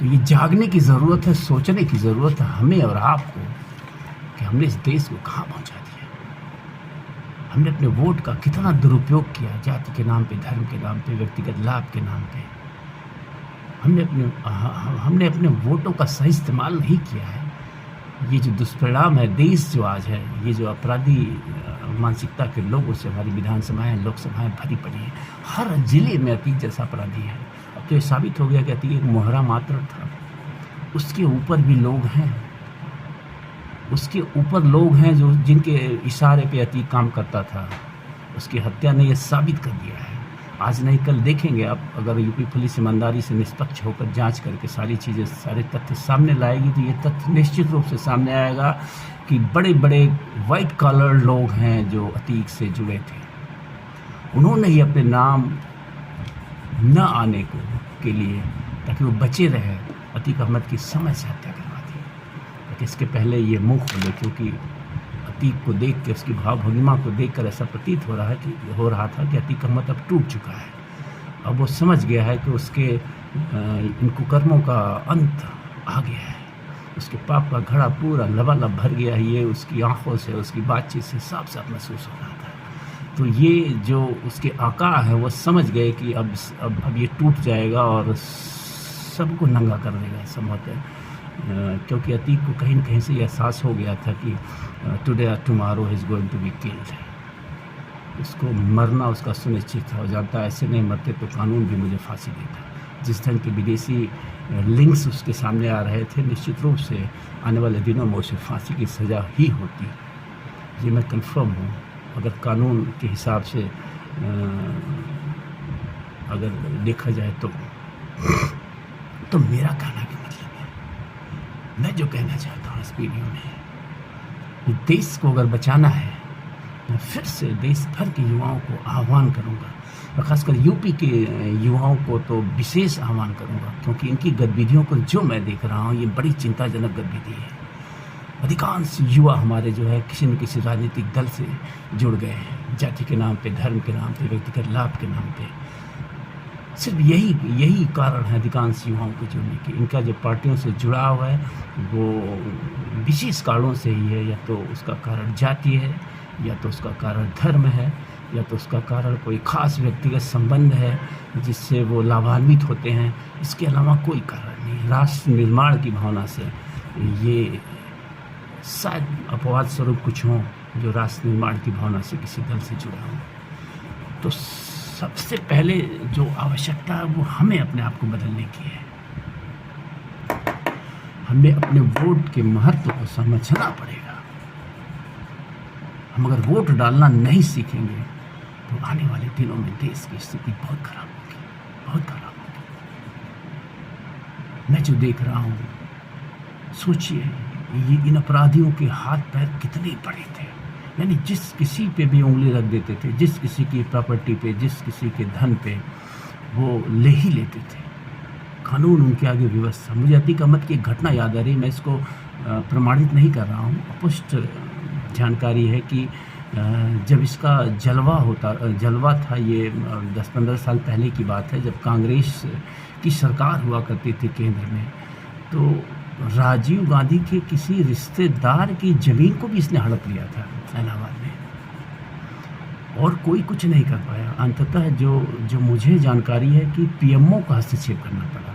तो ये जागने की ज़रूरत है, सोचने की ज़रूरत है हमें और आपको कि हमने इस देश को कहाँ पहुँचा दिया। हमने अपने वोट का कितना दुरुपयोग किया, जाति के नाम पे, धर्म के नाम पे, व्यक्तिगत लाभ के नाम पे। हमने अपने वोटों का सही इस्तेमाल नहीं किया है। ये जो दुष्परिणाम है, देश जो आज है, ये जो अपराधी मानसिकता के लोगों से हमारी विधानसभाएं, लोकसभाएं भरी पड़ी हैं। हर जिले में अतीक जैसा अपराधी है। अब तो ये साबित हो गया कि अतीक एक मोहरा मात्र था। उसके ऊपर भी लोग हैं, उसके ऊपर लोग हैं जो जिनके इशारे पे अतीक काम करता था। उसकी हत्या ने यह साबित कर दिया है। आज नहीं कल देखेंगे आप, अगर यूपी पुलिस ईमानदारी से निष्पक्ष होकर जांच करके सारी चीज़ें, सारे तथ्य सामने लाएगी तो ये तथ्य निश्चित रूप से सामने आएगा कि बड़े बड़े वाइट कॉलर लोग हैं जो अतीक से जुड़े थे। उन्होंने ही अपने नाम न आने के लिए, ताकि वो बचे रहे, अतीक अहमद की समय से हत्या करवा दी। लेकिन इसके पहले ये मुँह खोले, क्योंकि अतीक को देख के, उसकी भावभंगिमा को देखकर ऐसा प्रतीत हो रहा था कि अतीक अहमद अब टूट चुका है। अब वो समझ गया है कि उसके इन कुकर्मों का अंत आ गया है। उसके पाप का घड़ा पूरा लबालब भर गया है। ये उसकी आंखों से, उसकी बातचीत से साफ साफ महसूस हो रहा था। तो ये जो उसके आका है वो समझ गए कि अब ये टूट जाएगा और सबको नंगा कर देगा संभवतः, क्योंकि अतीक को कहीं न कहीं से एहसास हो गया था कि टुडे और tomorrow is going to be killed. उसको मरना उसका सुनिश्चित था। वो जानता ऐसे नहीं मरते तो कानून भी मुझे फांसी देता। जिस ढंग के विदेशी लिंक्स उसके सामने आ रहे थे, निश्चित रूप से आने वाले दिनों में उसे फांसी की सज़ा ही होती। ये मैं कंफर्म हूँ। अगर कानून के हिसाब से अगर देखा जाए तो मेरा कहना क्या मतलब है, मैं जो कहना चाहता हूँ इस वीडियो में, देश को अगर बचाना है, मैं फिर से देश भर के युवाओं को आह्वान करूंगा, और ख़ासकर यूपी के युवाओं को तो विशेष आह्वान करूंगा, क्योंकि इनकी गतिविधियों को जो मैं देख रहा हूँ, ये बड़ी चिंताजनक गतिविधि है। अधिकांश युवा हमारे जो है किसी न किसी राजनीतिक दल से जुड़ गए हैं, जाति के नाम पे, धर्म के नाम पे, व्यक्तिगत लाभ के नाम पे। सिर्फ यही कारण है अधिकांश युवाओं को जुड़ने की। इनका जो पार्टियों से जुड़ाव है वो विशेष कारणों से ही है। या तो उसका कारण जाति है, या तो उसका कारण धर्म है, या तो उसका कारण कोई खास व्यक्तिगत संबंध है जिससे वो लाभान्वित होते हैं। इसके अलावा कोई कारण नहीं। राष्ट्र निर्माण की भावना से ये शायद अपवाद स्वरूप कुछ हों जो राष्ट्र निर्माण की भावना से किसी दल से जुड़ा हो। तो सबसे पहले जो आवश्यकता है वो हमें अपने आप को बदलने की है। हमें अपने वोट के महत्व को समझना पड़ेगा। हम अगर वोट डालना नहीं सीखेंगे तो आने वाले दिनों में देश की स्थिति बहुत खराब होगी, बहुत खराब होगी। मैं जो देख रहा हूँ, सोचिए ये इन अपराधियों के हाथ पैर कितने बड़े थे। यानी जिस किसी पे भी उंगली रख देते थे, जिस किसी की प्रॉपर्टी पे, जिस किसी के धन पे, वो ले ही लेते थे। कानून उनके आगे व्यवस्था। मुझे अतीक अहमद की एक घटना याद आ रही, मैं इसको प्रमाणित नहीं कर रहा हूँ, अपुष्ट जानकारी है कि जब इसका जलवा था, ये 10-15 साल पहले की बात है, जब कांग्रेस की सरकार हुआ करती थी केंद्र में, तो राजीव गांधी के किसी रिश्तेदार की ज़मीन को भी इसने हड़प लिया था इलाहाबाद में, और कोई कुछ नहीं कर पाया। अंततः जो मुझे जानकारी है कि पीएमओ का हस्तक्षेप करना पड़ा।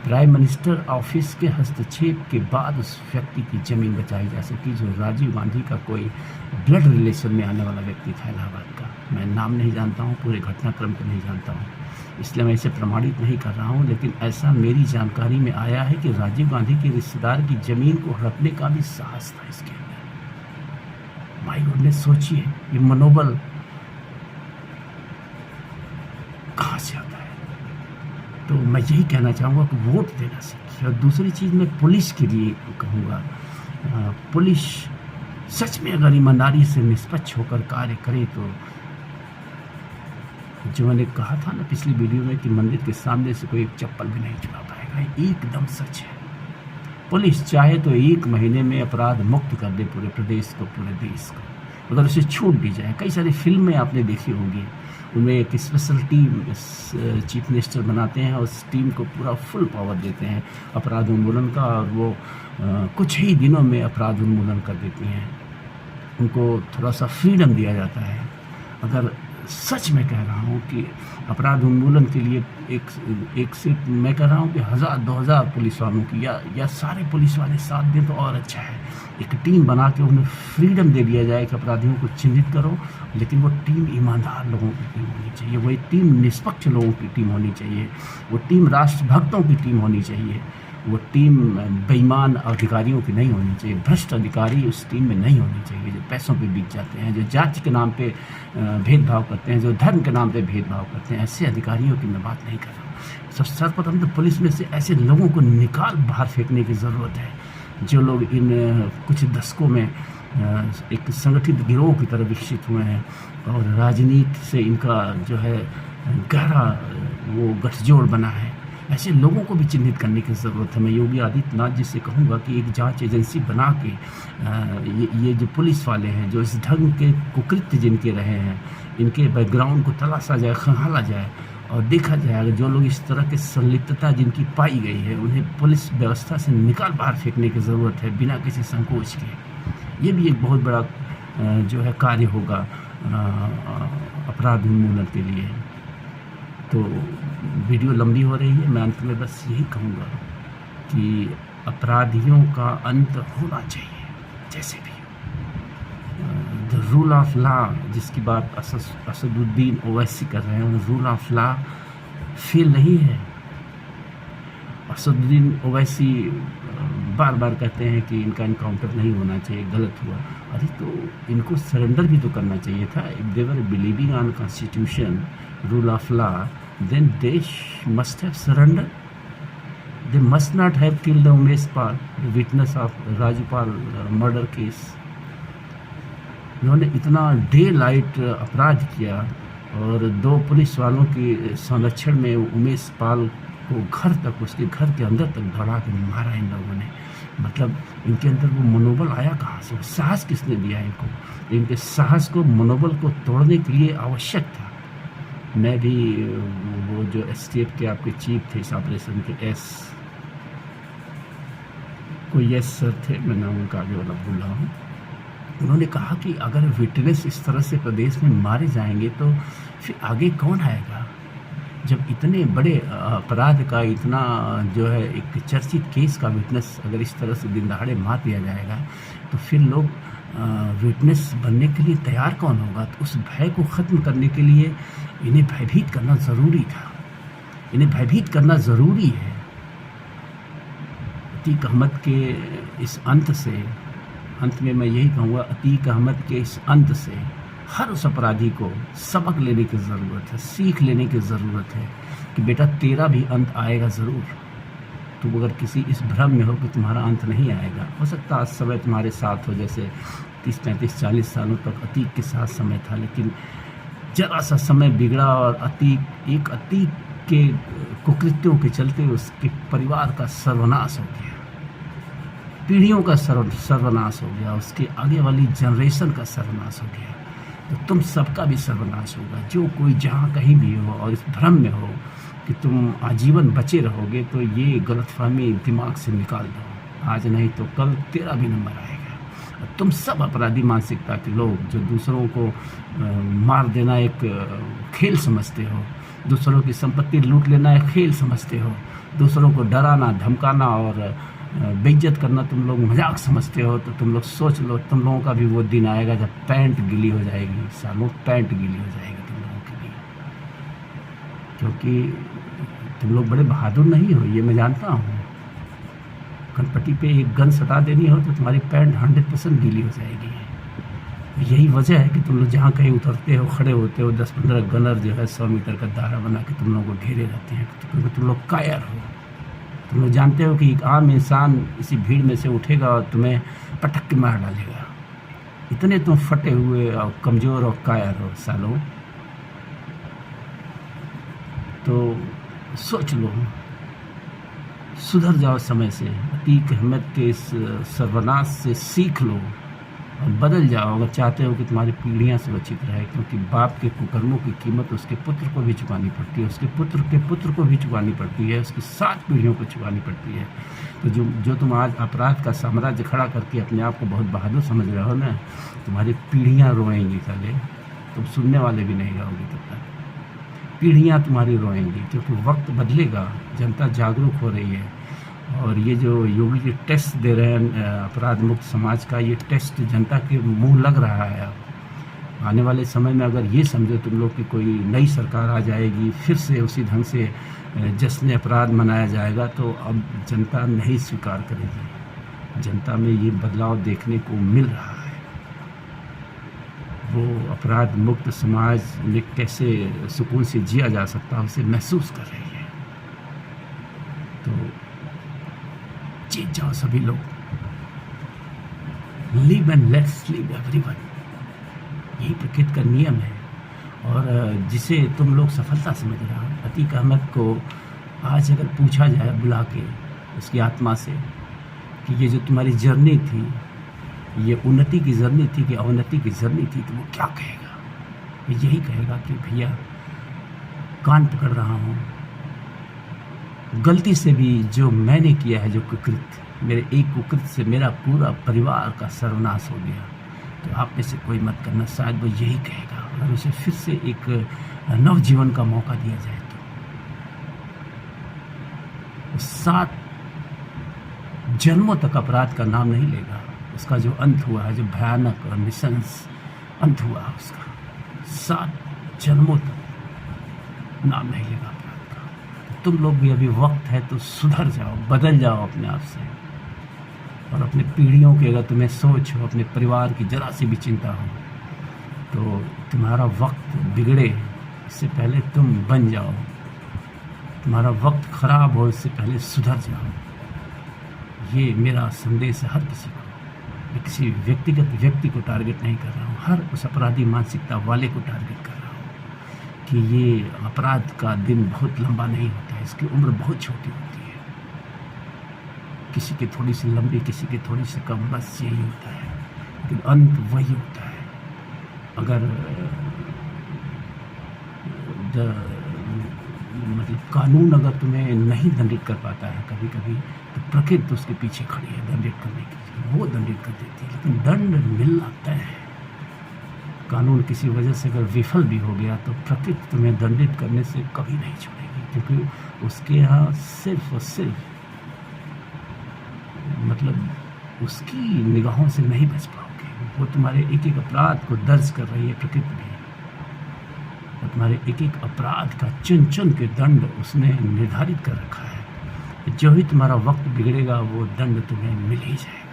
प्राइम मिनिस्टर ऑफिस के हस्तक्षेप के बाद उस व्यक्ति की ज़मीन बचाई जा सकी, जो राजीव गांधी का कोई ब्लड रिलेशन में आने वाला व्यक्ति था इलाहाबाद का। मैं नाम नहीं जानता हूँ, पूरे घटनाक्रम को नहीं जानता हूँ, इसलिए मैं इसे प्रमाणित नहीं कर रहा हूँ, लेकिन ऐसा मेरी जानकारी में आया है कि राजीव गांधी के रिश्तेदार की ज़मीन को हड़पने का भी साहस था इसके अंदर। माय गॉडनेस, सोचिए ये मनोबल कहाँ से आता है। तो मैं यही कहना चाहूँगा कि वोट देना सीखिए। और दूसरी चीज़ मैं पुलिस के लिए कहूँगा, पुलिस सच में अगर ईमानदारी से निष्पक्ष होकर कार्य करे तो, जो मैंने कहा था ना पिछली वीडियो में कि मंदिर के सामने से कोई एक चप्पल भी नहीं चुरा पाएगा, एकदम सच है। पुलिस चाहे तो 1 महीने में अपराध मुक्त कर दे पूरे प्रदेश को, पूरे देश को, अगर उसे छूट दी जाए। कई सारी फिल्में आपने देखी होंगी, उनमें एक स्पेशल टीम चीफ मिनिस्टर बनाते हैं और उस टीम को पूरा फुल पावर देते हैं अपराध उन्मूलन का, और वो कुछ ही दिनों में अपराध उन्मूलन कर देती हैं। उनको थोड़ा सा फ्रीडम दिया जाता है। अगर सच में कह रहा हूँ कि अपराध उन्मूलन के लिए एक सिर्फ मैं कह रहा हूँ कि 1000-2000 पुलिस वालों की या सारे पुलिस वाले साथ दें तो और अच्छा है। एक टीम बना के उन्हें फ्रीडम दे दिया जाए कि अपराधियों को चिन्हित करो, लेकिन वो टीम ईमानदार लोगों की टीम होनी चाहिए, वो टीम निष्पक्ष लोगों की टीम होनी चाहिए, वो टीम राष्ट्रभक्तों की टीम होनी चाहिए, वो टीम बेईमान अधिकारियों की नहीं होनी चाहिए। भ्रष्ट अधिकारी उस टीम में नहीं होनी चाहिए, जो पैसों पे बिक जाते हैं, जो जाति के नाम पे भेदभाव करते हैं, जो धर्म के नाम पे भेदभाव करते हैं। ऐसे अधिकारियों की मैं बात नहीं कर रहा हूँ। सर्वप्रथम तो पुलिस में से ऐसे लोगों को निकाल बाहर फेंकने की ज़रूरत है, जो लोग इन कुछ दशकों में एक संगठित गिरोह की तरह विकसित हुए हैं और राजनीति से इनका जो है गहरा वो गठजोड़ बना है। ऐसे लोगों को भी चिन्हित करने की ज़रूरत है। मैं योगी आदित्यनाथ जी से कहूँगा कि एक जांच एजेंसी बना के ये जो पुलिस वाले हैं, जो इस ढंग के कुकृत्य जिनके रहे हैं, इनके बैकग्राउंड को तलाशा जाए, खंगाला जाए और देखा जाए। जो लोग इस तरह की संलिप्तता जिनकी पाई गई है, उन्हें पुलिस व्यवस्था से निकाल बाहर फेंकने की ज़रूरत है, बिना किसी संकोच के। ये भी एक बहुत बड़ा जो है कार्य होगा अपराध उन्मूलन के लिए। तो वीडियो लंबी हो रही है, मैं अंत में बस यही कहूँगा कि अपराधियों का अंत होना चाहिए, जैसे भी। द रूल ऑफ लॉ जिसकी बात असदुद्दीन ओवैसी कर रहे हैं, रूल ऑफ लॉ फेल नहीं है। असदुद्दीन ओवैसी बार बार कहते हैं कि इनका इनकाउंटर नहीं होना चाहिए, गलत हुआ। अरे तो इनको सरेंडर भी तो करना चाहिए था। If they were believing on constitution, rule of law, then they must have surrendered. They must not have killed the Umesh Pal, the witness of Rajupal murder case. उन्होंने इतना डे लाइट अपराध किया और 2 पुलिस वालों के संरक्षण में उमेश पाल को घर तक, उसके घर के अंदर तक धड़ा के मारा इन लोगों ने। मतलब इनके अंदर वो मनोबल आया कहाँ से? साहस किसने दिया इनको? इनके साहस को, मनोबल को तोड़ने के लिए आवश्यक था। मैं भी वो जो एसटीएफ के आपके चीफ थे इस ऑपरेशन के, कोई एस सर थे, मैं नाम उनका आगे वाला भूल रहा हूँ। उन्होंने कहा कि अगर विटनेस इस तरह से प्रदेश में मारे जाएंगे तो फिर आगे कौन आएगा? जब इतने बड़े अपराध का, इतना जो है एक चर्चित केस का विटनेस अगर इस तरह से दिन दहाड़े मार दिया जाएगा तो फिर लोग विटनेस बनने के लिए तैयार कौन होगा? तो उस भय को ख़त्म करने के लिए इन्हें भयभीत करना ज़रूरी था। इन्हें भयभीत करना ज़रूरी है। अतीक अहमद के इस अंत से, अंत में मैं यही कहूँगा, अतीक अहमद के इस अंत से हर उस अपराधी को सबक लेने की ज़रूरत है, सीख लेने की ज़रूरत है कि बेटा तेरा भी अंत आएगा ज़रूर। तुम अगर किसी इस भ्रम में हो कि तुम्हारा अंत नहीं आएगा, हो सकता आज समय तुम्हारे साथ हो, जैसे 30, 35, 40 सालों तक अतीक के साथ समय था, लेकिन जरा सा समय बिगड़ा और अतीक के कुकृत्यों के चलते उसके परिवार का सर्वनाश हो गया, पीढ़ियों का सर्वनाश हो गया, उसके आगे वाली जनरेशन का सर्वनाश हो गया। तो तुम सबका भी सर्वनाश होगा। जो कोई जहाँ कहीं भी हो और इस भ्रम में हो कि तुम आजीवन बचे रहोगे, तो ये गलतफहमी दिमाग से निकाल दो। आज नहीं तो कल तेरा भी नंबर आएगा। तुम सब अपराधी मानसिकता के लोग जो दूसरों को मार देना एक खेल समझते हो, दूसरों की संपत्ति लूट लेना एक खेल समझते हो, दूसरों को डराना, धमकाना और बेइज्जत करना तुम लोग मजाक समझते हो, तो तुम लोग सोच लो, तुम लोगों का भी वो दिन आएगा जब पैंट गीली हो जाएगी। सालों पैंट गीली हो जाएगी तुम लोगों की भी, क्योंकि तुम लोग बड़े बहादुर नहीं हो, ये मैं जानता हूँ। कनपट्टी पे एक गन सटा देनी हो तो तुम्हारी पैंट 100% गीली हो जाएगी। यही वजह है कि तुम लोग जहाँ कहीं उतरते हो, खड़े होते हो, 10-15 गनर जो है 100 मीटर का दायरा बना के तुम लोगों को घेरे रहते हैं, क्योंकि तुम लोग कायर हो। तुम लोग जानते हो कि एक आम इंसान इसी भीड़ में से उठेगा और तुम्हें पटक के मार डालेगा। इतने तुम फटे हुए और कमज़ोर और कायर हो सालों। तो सोच लो, सुधर जाओ समय से। अतीक अहमद के इस सर्वनाश से सीख लो और बदल जाओ अगर चाहते हो कि तुम्हारी पीढ़ियाँ सुरक्षित रहे, क्योंकि बाप के कुकर्मों की कीमत उसके पुत्र को भी चुकानी पड़ती है, उसके पुत्र के पुत्र को भी चुकानी पड़ती है, उसकी 7 पीढ़ियों को चुकानी पड़ती है। तो जो तुम आज अपराध का साम्राज्य खड़ा करके अपने आप को बहुत बहादुर समझ रहे हो ना, तुम्हारी पीढ़ियाँ रोएंगी साले, तुम सुनने वाले भी नहीं रहोगे तब तक। पीढ़ियाँ तुम्हारी रोएंगी, क्योंकि वक्त बदलेगा, जनता जागरूक हो रही है। और ये जो योगी जी टेस्ट दे रहे हैं अपराध मुक्त समाज का, ये टेस्ट जनता के मुंह लग रहा है। अब आने वाले समय में अगर ये समझो तुम लोग कि कोई नई सरकार आ जाएगी, फिर से उसी ढंग से जश्न अपराध मनाया जाएगा, तो अब जनता नहीं स्वीकार करेगी। जनता में ये बदलाव देखने को मिल रहा है। वो अपराध मुक्त समाज में कैसे सुकून से जिया जा सकता है उसे महसूस कर रही है। तो जीत जाओ सभी लोग, live and let's live everyone, यही प्रकृति का नियम है। और जिसे तुम लोग सफलता समझ रहे हो, अतीक अहमद को आज अगर पूछा जाए बुला के उसकी आत्मा से कि ये जो तुम्हारी जर्नी थी, ये उन्नति की जर्नी थी कि अवनति की जर्नी थी, तो वो क्या कहेगा? वो यही कहेगा कि भैया कान पकड़ रहा हूँ, गलती से भी जो मैंने किया है, जो कुकृत, मेरे एक कुकृत से मेरा पूरा परिवार का सर्वनाश हो गया, तो आप में से कोई मत करना। शायद वो यही कहेगा अगर उसे फिर से एक नवजीवन का मौका दिया जाए तो 7 जन्मों तक अपराध का नाम नहीं लेगा। उसका जो अंत हुआ है, जो भयानक और निशंस अंत हुआ उसका, 7 जन्मों तक नाम नहीं लेगा अपराध का। तुम लोग भी अभी वक्त है तो सुधर जाओ, बदल जाओ अपने आप से, और अपने पीढ़ियों के अगर तुम्हें सोच हो, अपने परिवार की जरा सी भी चिंता हो, तो तुम्हारा वक्त बिगड़े इससे पहले तुम बन जाओ, तुम्हारा वक्त खराब हो इससे पहले सुधर जाओ। ये मेरा संदेश है हर किसी को। मैं किसी व्यक्तिगत व्यक्ति को टारगेट नहीं कर रहा हूँ, हर उस अपराधी मानसिकता वाले को टारगेट कर रहा हूँ कि ये अपराध का दिन बहुत लंबा नहीं होता है, इसकी उम्र बहुत छोटी होती है, किसी की थोड़ी सी लंबी, किसी की थोड़ी सी कम, बस यही होता है, लेकिन अंत वही होता है। अगर मतलब कानून अगर तुम्हें नहीं दंडित कर पाता है कभी कभी, तो प्रकृति उसके पीछे खड़ी है दंडित करने के लिए, वो दंडित कर देती है, लेकिन दंड मिलना तय है। कानून किसी वजह से अगर विफल भी हो गया तो प्रकृति तुम्हें दंडित करने से कभी नहीं छोड़ेगी, क्योंकि उसके यहाँ सिर्फ और सिर्फ मतलब उसकी निगाहों से नहीं बच पाओगे। वो तुम्हारे एक एक अपराध को दर्ज कर रही है प्रकृति भी, और तुम्हारे एक एक अपराध का चुन चुन के दंड उसने निर्धारित कर रखा है। जो ही तुम्हारा वक्त बिगड़ेगा वो दंड तुम्हें मिल ही जाएगा।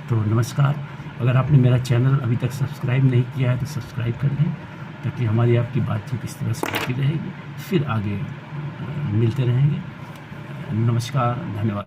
तो नमस्कार, अगर आपने मेरा चैनल अभी तक सब्सक्राइब नहीं किया है तो सब्सक्राइब कर लें, ताकि हमारी आपकी बातचीत इस तरह से होती रहेगी, फिर आगे मिलते रहेंगे। नमस्कार, धन्यवाद।